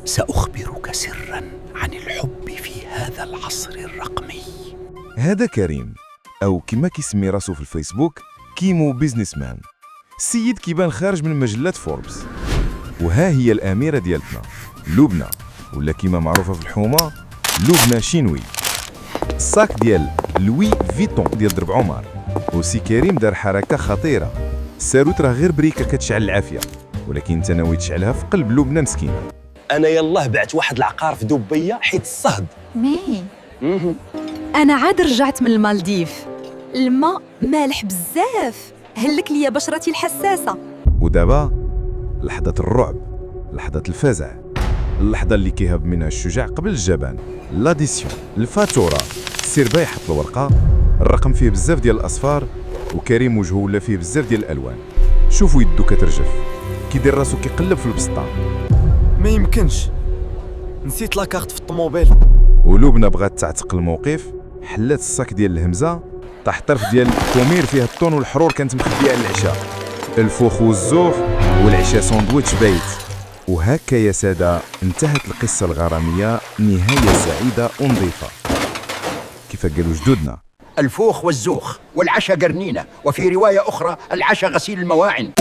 سأخبرك سرا عن الحب في هذا العصر الرقمي. هذا كريم، أو كما كيسمي راسو في الفيسبوك كيمو بيزنس مان. السيد كيبان خارج من مجلة فوربس. وها هي الأميرة ديالتنا لبنى، ولا كيما معروفة في الحومة لبنى شينوي. الصاك ديال لوي فيتون ديال درب عمر. وسي كريم دار حركة خطيرة. الساروت راه غير بريكة كتشعل العافية، ولكن انت ناوي تشعلها في قلب لبنى مسكينة. انا يلاه بعت واحد العقار في دبي حيت الصهد. مي انا عاد رجعت من المالديف، الماء مالح بزاف، هلك ليا بشرتي الحساسه. ودابا لحظة الرعب، لحظة الفزع، اللحظة اللي كيهب منها الشجاع قبل الجبان. لاديسيون، الفاتورة. السير باي يحط الورقة، الرقم فيه بزاف ديال الأصفار، وكريم وجهه ولا فيه بزاف ديال الألوان. شوفوا يدو كترجف، كيدير راسو كيقلب في البسطة. ما يمكنش، نسيت لاكارت في الطوموبيل. ولبنى بغات تعتق الموقف، حلات الصاك ديال الهمزة، طاح طرف ديال الكومير فيها الطون والحرور كانت مخبية على العشاء، الفوخ والزوف والعشاء ساندويتش بايت. وهكا يا سادة انتهت القصة الغرامية نهاية سعيدة ونظيفة كيف قالوا جدودنا. الفوخ والزوخ والعشاء قرنينة، وفي رواية أخرى العشاء غسيل المواعن.